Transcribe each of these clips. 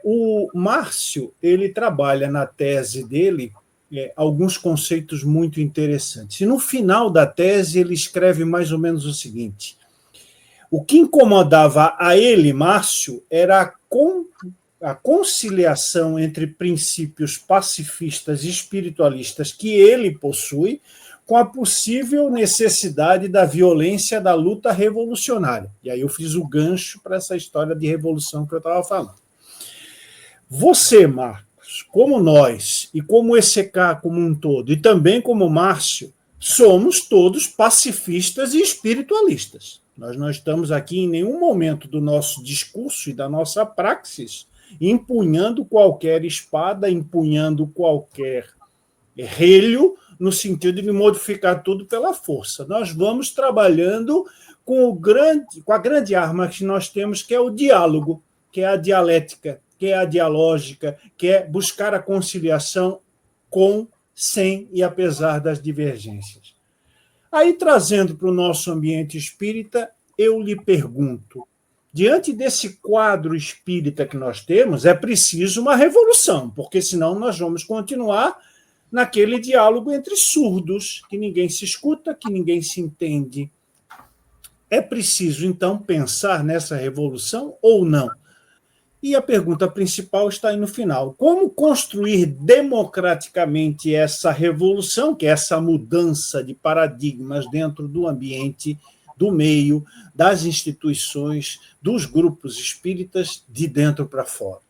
O Márcio, ele trabalha na tese dele alguns conceitos muito interessantes. E no final da tese ele escreve mais ou menos o seguinte: o que incomodava a ele, Márcio, era a conciliação entre princípios pacifistas e espiritualistas que ele possui com a possível necessidade da violência da luta revolucionária. E aí eu fiz o gancho para essa história de revolução que eu estava falando. Você, Marcos, como nós, e como o ECK como um todo, e também como o Márcio, somos todos pacifistas e espiritualistas. Nós não estamos aqui em nenhum momento do nosso discurso e da nossa praxis empunhando qualquer espada, empunhando qualquer relho, no sentido de modificar tudo pela força. Nós vamos trabalhando com a grande arma que nós temos, que é o diálogo, que é a dialética, que é a dialógica, que é buscar a conciliação com, sem e apesar das divergências. Aí, trazendo para o nosso ambiente espírita, eu lhe pergunto, diante desse quadro espírita que nós temos, é preciso uma revolução, porque senão nós vamos continuar naquele diálogo entre surdos, que ninguém se escuta, que ninguém se entende. É preciso, então, pensar nessa revolução ou não? E a pergunta principal está aí no final. Como construir democraticamente essa revolução, que é essa mudança de paradigmas dentro do ambiente, do meio, das instituições, dos grupos espíritas, de dentro para fora?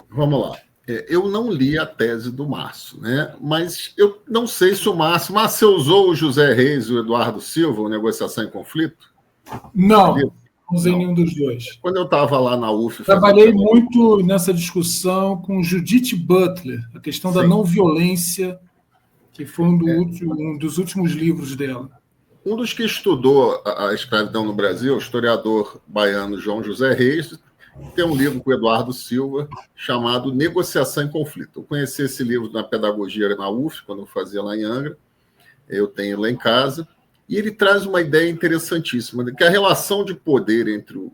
Vamos lá. Eu não li a tese do Márcio, né? Mas eu não sei se o Márcio... Márcio, você usou o José Reis e o Eduardo Silva, o Negociação em Conflito? Não, não usei nenhum dos dois. Quando eu estava lá na UF... Trabalhei muito nessa discussão com Judith Butler, a questão da não violência, que foi um dos últimos livros dela. Um dos que estudou a escravidão no Brasil, o historiador baiano João José Reis, tem um livro com o Eduardo Silva chamado Negociação em Conflito. Eu conheci esse livro na pedagogia na UF, quando eu fazia lá em Angra. Eu tenho lá em casa. E ele traz uma ideia interessantíssima, que a relação de poder entre o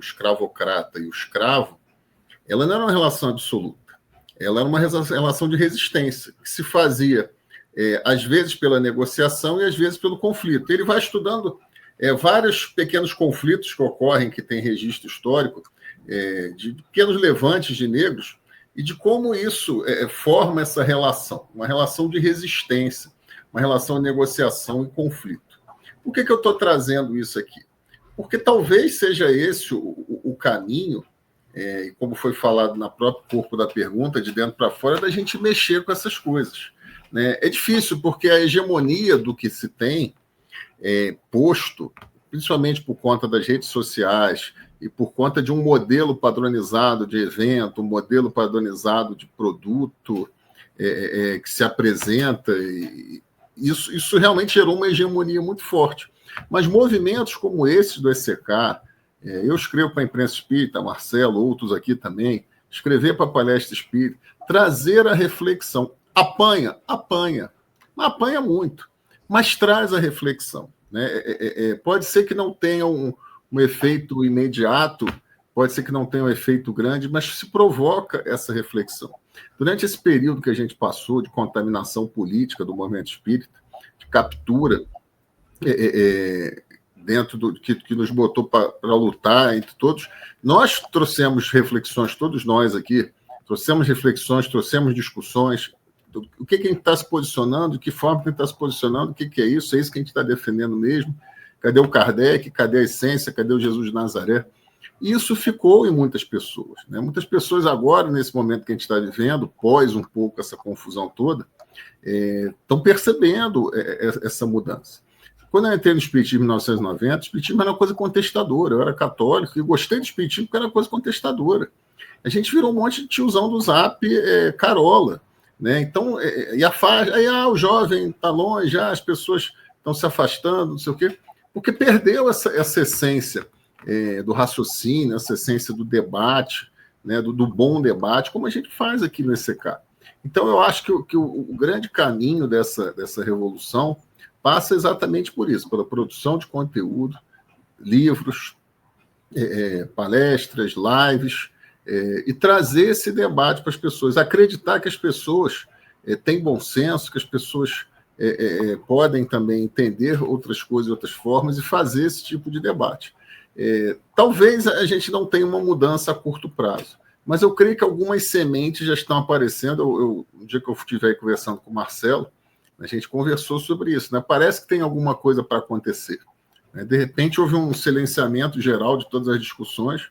escravocrata e o escravo, ela não era uma relação absoluta. Ela era uma relação de resistência, que se fazia às vezes pela negociação e às vezes pelo conflito. Ele vai estudando vários pequenos conflitos que ocorrem, que tem registro histórico, de pequenos levantes de negros, e de como isso forma essa relação, uma relação de resistência, uma relação de negociação e conflito. Por que eu estou trazendo isso aqui? Porque talvez seja esse o caminho, como foi falado no próprio corpo da pergunta, de dentro para fora, da gente mexer com essas coisas. É difícil, porque a hegemonia do que se tem posto, principalmente por conta das redes sociais e por conta de um modelo padronizado de evento, um modelo padronizado de produto que se apresenta, e isso realmente gerou uma hegemonia muito forte. Mas movimentos como esse do ECK, eu escrevo para a imprensa espírita, Marcelo, outros aqui também, escrever para a palestra espírita, trazer a reflexão. Apanha, mas apanha muito, mas traz a reflexão. Né? Pode ser que não tenha um efeito imediato, pode ser que não tenha um efeito grande, mas se provoca essa reflexão. Durante esse período que a gente passou de contaminação política do movimento espírita, de captura, dentro do que nos botou para lutar entre todos, nós trouxemos reflexões, todos nós aqui, trouxemos reflexões, trouxemos discussões. O que a gente está se posicionando, de que forma que a gente está se posicionando, o que é isso que a gente está defendendo mesmo, cadê o Kardec, cadê a essência, cadê o Jesus de Nazaré? E isso ficou em muitas pessoas. Né? Muitas pessoas agora, nesse momento que a gente está vivendo, pós um pouco essa confusão toda, estão percebendo essa mudança. Quando eu entrei no Espiritismo em 1990, o Espiritismo era uma coisa contestadora. Eu era católico e gostei do Espiritismo porque era uma coisa contestadora. A gente virou um monte de tiozão do Zap, carola. Né? Então, o jovem está longe, as pessoas estão se afastando, não sei o quê, porque perdeu essa essência do raciocínio, essa essência do debate, né? do bom debate, como a gente faz aqui no ECK. Então, eu acho que o grande caminho dessa revolução passa exatamente por isso, pela produção de conteúdo, livros, palestras, lives, e trazer esse debate para as pessoas, acreditar que as pessoas têm bom senso, que as pessoas podem também entender outras coisas, outras formas, e fazer esse tipo de debate. Talvez a gente não tenha uma mudança a curto prazo, mas eu creio que algumas sementes já estão aparecendo. No dia que eu estiver conversando com o Marcelo, a gente conversou sobre isso, né? Parece que tem alguma coisa para acontecer. Né? De repente, houve um silenciamento geral de todas as discussões,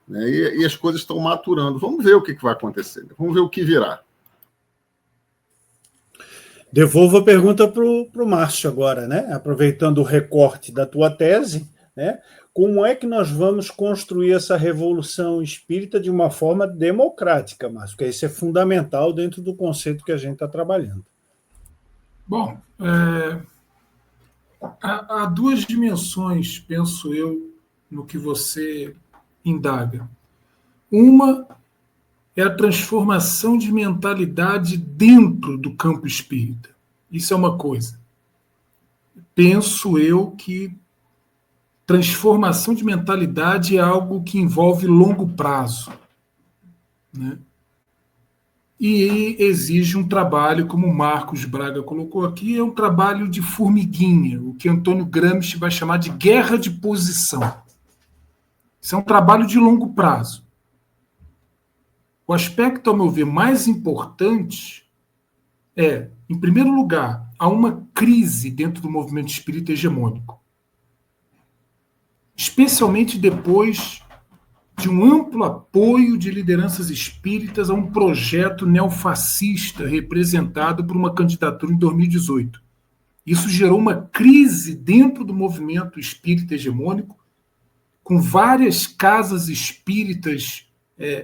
né? E as coisas estão maturando. Vamos ver o que vai acontecer, né? Vamos ver o que virá. Devolvo a pergunta para o Márcio agora, né? Aproveitando o recorte da tua tese, né? Como é que nós vamos construir essa revolução espírita de uma forma democrática, Márcio? Porque isso é fundamental dentro do conceito que a gente está trabalhando. Bom, há duas dimensões, penso eu, no que você indaga. Uma é a transformação de mentalidade dentro do campo espírita. Isso é uma coisa. Penso eu que transformação de mentalidade é algo que envolve longo prazo, né? E exige um trabalho, como o Marcos Braga colocou aqui, é um trabalho de formiguinha, o que Antônio Gramsci vai chamar de guerra de posição. Isso é um trabalho de longo prazo. O aspecto, ao meu ver, mais importante é, em primeiro lugar, há uma crise dentro do movimento espírita hegemônico. Especialmente depois de um amplo apoio de lideranças espíritas a um projeto neofascista representado por uma candidatura em 2018. Isso gerou uma crise dentro do movimento espírita hegemônico, com várias casas espíritas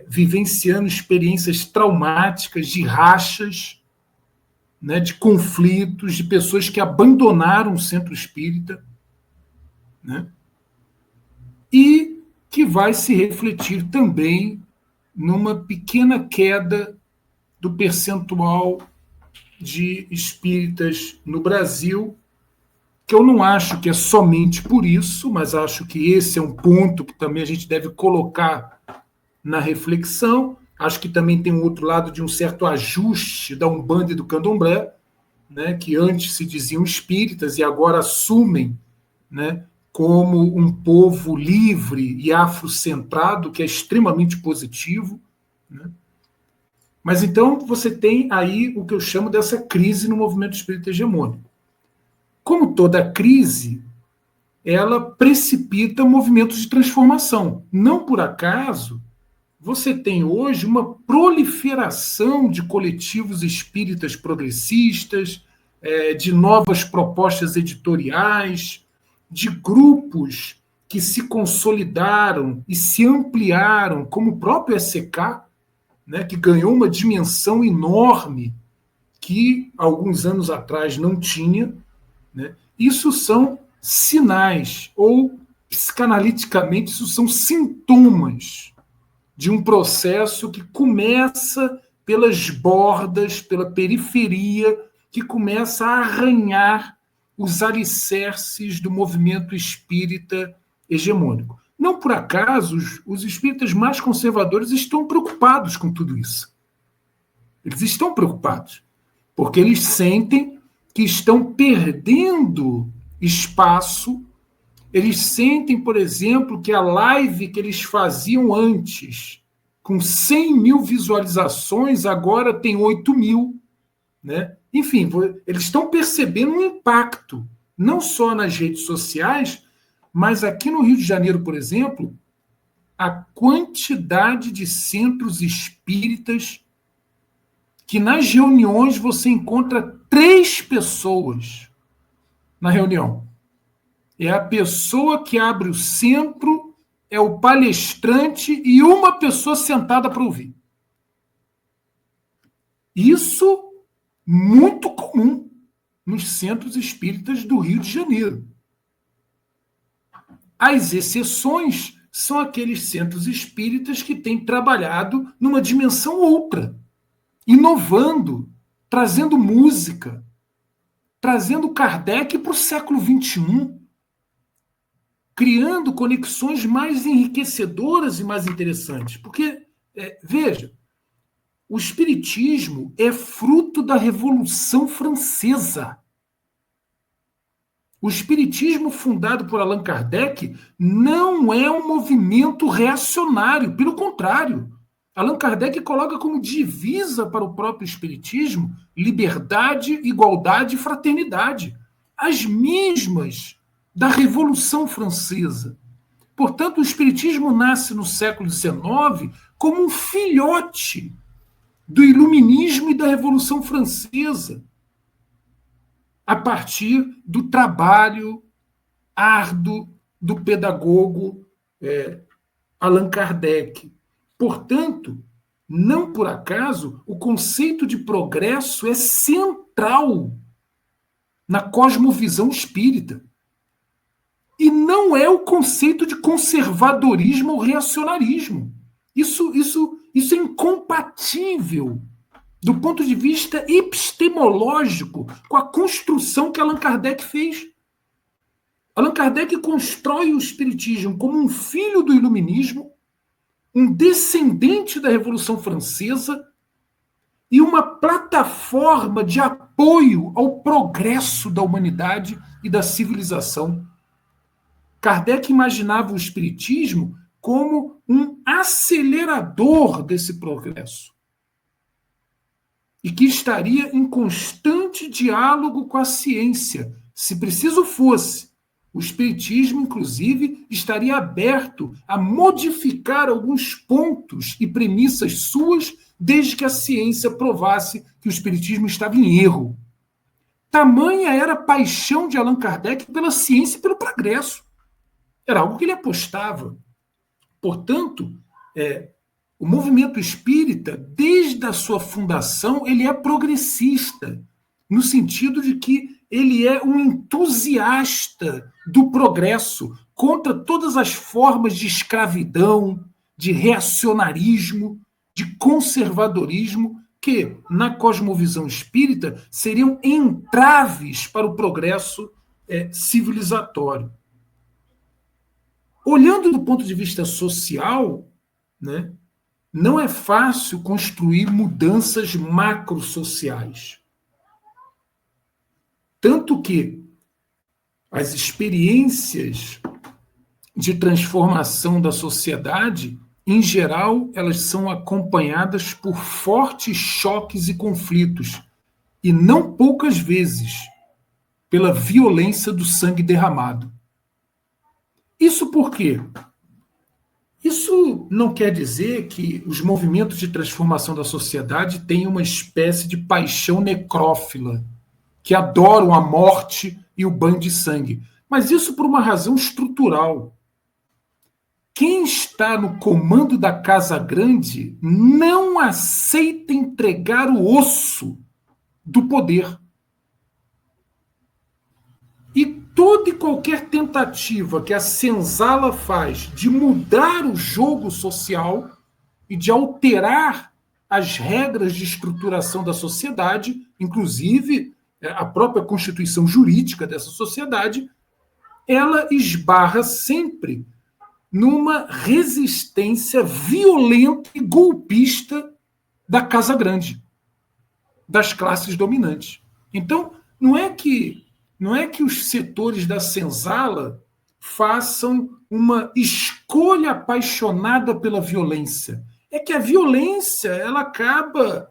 vivenciando experiências traumáticas de rachas, né, de conflitos, de pessoas que abandonaram o centro espírita, né, e que vai se refletir também numa pequena queda do percentual de espíritas no Brasil, que eu não acho que é somente por isso, mas acho que esse é um ponto que também a gente deve colocar na reflexão. Acho que também tem um outro lado de um certo ajuste da Umbanda e do Candomblé, né, que antes se diziam espíritas e agora assumem, né, como um povo livre e afrocentrado, que é extremamente positivo, né? Mas então você tem aí o que eu chamo dessa crise no movimento espírita hegemônico. Como toda crise, ela precipita movimentos de transformação. Não por acaso, você tem hoje uma proliferação de coletivos espíritas progressistas, de novas propostas editoriais, de grupos que se consolidaram e se ampliaram, como o próprio SCK, né, que ganhou uma dimensão enorme que alguns anos atrás não tinha, né? Isso são sinais, ou psicanaliticamente, isso são sintomas de um processo que começa pelas bordas, pela periferia, que começa a arranhar os alicerces do movimento espírita hegemônico. Não por acaso, os espíritas mais conservadores estão preocupados com tudo isso. Eles estão preocupados, porque eles sentem que estão perdendo espaço. Eles sentem, por exemplo, que a live que eles faziam antes, com 100 mil visualizações, agora tem 8 mil. Né? Enfim, eles estão percebendo um impacto, não só nas redes sociais, mas aqui no Rio de Janeiro, por exemplo, a quantidade de centros espíritas que nas reuniões você encontra 3 pessoas na reunião. É a pessoa que abre o centro, é o palestrante e uma pessoa sentada para ouvir. Isso muito comum nos centros espíritas do Rio de Janeiro. As exceções são aqueles centros espíritas que têm trabalhado numa dimensão outra, inovando, trazendo música, trazendo Kardec para o século XXI. criando conexões mais enriquecedoras e mais interessantes. Porque, veja, o Espiritismo é fruto da Revolução Francesa. O Espiritismo fundado por Allan Kardec não é um movimento reacionário, pelo contrário. Allan Kardec coloca como divisa para o próprio Espiritismo liberdade, igualdade e fraternidade. As mesmas da Revolução Francesa. Portanto, o Espiritismo nasce no século XIX como um filhote do Iluminismo e da Revolução Francesa, a partir do trabalho árduo do pedagogo Allan Kardec. Portanto, não por acaso, o conceito de progresso é central na cosmovisão espírita. E não é o conceito de conservadorismo ou reacionarismo. Isso é incompatível do ponto de vista epistemológico com a construção que Allan Kardec fez. Allan Kardec constrói o Espiritismo como um filho do Iluminismo, um descendente da Revolução Francesa e uma plataforma de apoio ao progresso da humanidade e da civilização. Kardec imaginava o Espiritismo como um acelerador desse progresso e que estaria em constante diálogo com a ciência. Se preciso fosse, o Espiritismo, inclusive, estaria aberto a modificar alguns pontos e premissas suas, desde que a ciência provasse que o Espiritismo estava em erro. Tamanha era a paixão de Allan Kardec pela ciência e pelo progresso. Era algo que ele apostava. Portanto, o movimento espírita, desde a sua fundação, ele é progressista, no sentido de que ele é um entusiasta do progresso contra todas as formas de escravidão, de reacionarismo, de conservadorismo, que, na cosmovisão espírita, seriam entraves para o progresso civilizatório. Olhando do ponto de vista social, né, não é fácil construir mudanças macrosociais. Tanto que as experiências de transformação da sociedade, em geral, elas são acompanhadas por fortes choques e conflitos, e não poucas vezes pela violência do sangue derramado. Isso por quê? Isso não quer dizer que os movimentos de transformação da sociedade têm uma espécie de paixão necrófila, que adoram a morte e o banho de sangue. Mas isso por uma razão estrutural. Quem está no comando da Casa Grande não aceita entregar o osso do poder. E toda e qualquer tentativa que a senzala faz de mudar o jogo social e de alterar as regras de estruturação da sociedade, inclusive a própria constituição jurídica dessa sociedade, ela esbarra sempre numa resistência violenta e golpista da Casa Grande, das classes dominantes. Então, não é que os setores da senzala façam uma escolha apaixonada pela violência. É que a violência ela acaba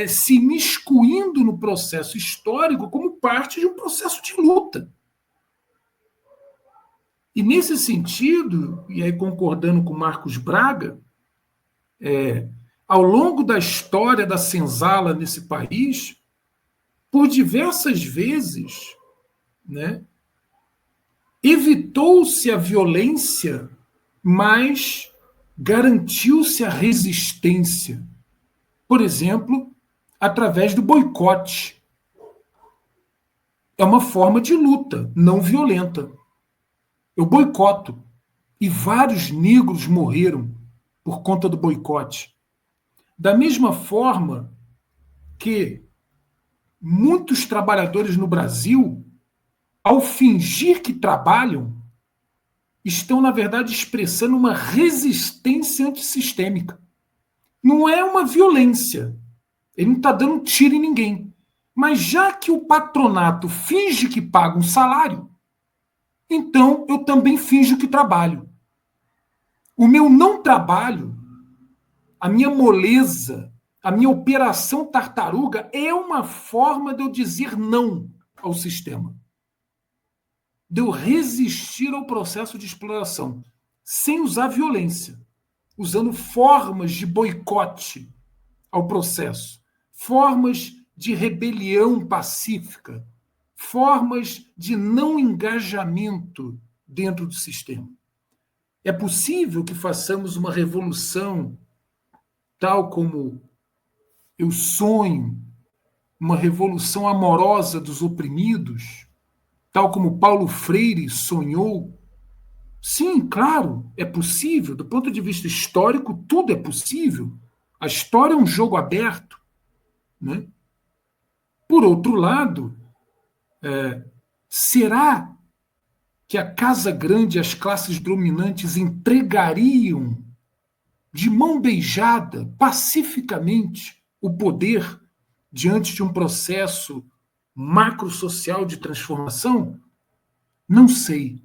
se imiscuindo no processo histórico como parte de um processo de luta. E nesse sentido, e aí concordando com Marcos Braga, ao longo da história da senzala nesse país, por diversas vezes, né, evitou-se a violência, mas garantiu-se a resistência. Por exemplo, através do boicote. É uma forma de luta não violenta. Eu boicoto. E vários negros morreram por conta do boicote. Da mesma forma que muitos trabalhadores no Brasil, ao fingir que trabalham, estão, na verdade, expressando uma resistência antissistêmica. Não é uma violência. Ele não está dando tiro em ninguém. Mas já que o patronato finge que paga um salário, então eu também finjo que trabalho. O meu não trabalho, a minha moleza, a minha operação tartaruga é uma forma de eu dizer não ao sistema. De eu resistir ao processo de exploração, sem usar violência, usando formas de boicote ao processo, formas de rebelião pacífica, formas de não engajamento dentro do sistema. É possível que façamos uma revolução tal como eu sonho, uma revolução amorosa dos oprimidos, tal como Paulo Freire sonhou? Sim, claro, é possível. Do ponto de vista histórico, tudo é possível. A história é um jogo aberto, né? Por outro lado, será que a Casa Grande e as classes dominantes entregariam de mão beijada, pacificamente, o poder diante de um processo macrosocial de transformação? Não sei.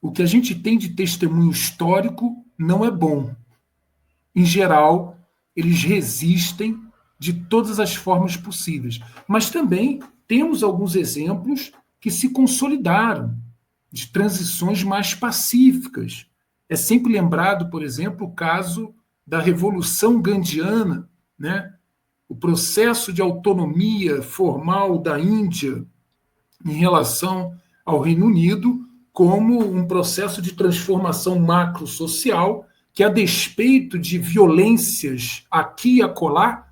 O que a gente tem de testemunho histórico não é bom. Em geral, eles resistem de todas as formas possíveis. Mas também temos alguns exemplos que se consolidaram, de transições mais pacíficas. É sempre lembrado, por exemplo, o caso da Revolução Gandiana, né? O processo de autonomia formal da Índia em relação ao Reino Unido como um processo de transformação macrosocial que, a despeito de violências aqui e acolá,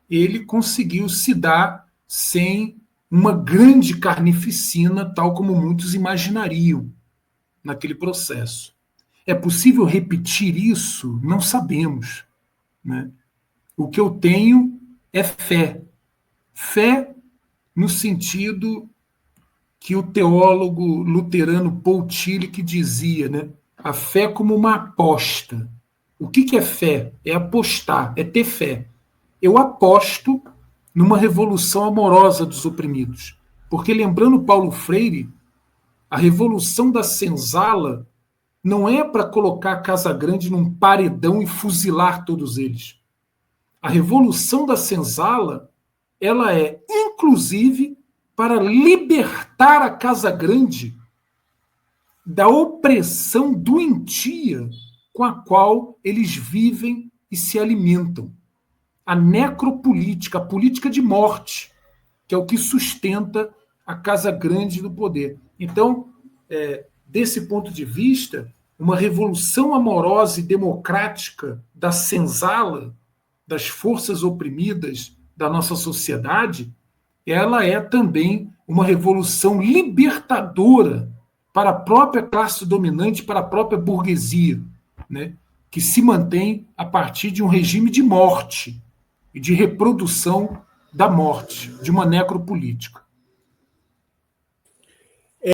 ele conseguiu se dar sem uma grande carnificina, tal como muitos imaginariam naquele processo. É possível repetir isso? Não sabemos, né? O que eu tenho é fé. Fé no sentido que o teólogo luterano Paul Tillich dizia, né? A fé como uma aposta. O que é fé? É apostar, é ter fé. Eu aposto numa revolução amorosa dos oprimidos. Porque, lembrando Paulo Freire, a revolução da senzala não é para colocar a Casa Grande num paredão e fuzilar todos eles. A revolução da senzala, ela é, inclusive, para libertar a Casa Grande da opressão doentia com a qual eles vivem e se alimentam. A necropolítica, a política de morte, que é o que sustenta a Casa Grande do poder. Então, desse ponto de vista, uma revolução amorosa e democrática da senzala, das forças oprimidas da nossa sociedade, ela é também uma revolução libertadora para a própria classe dominante, para a própria burguesia, né, que se mantém a partir de um regime de morte e de reprodução da morte, de uma necropolítica.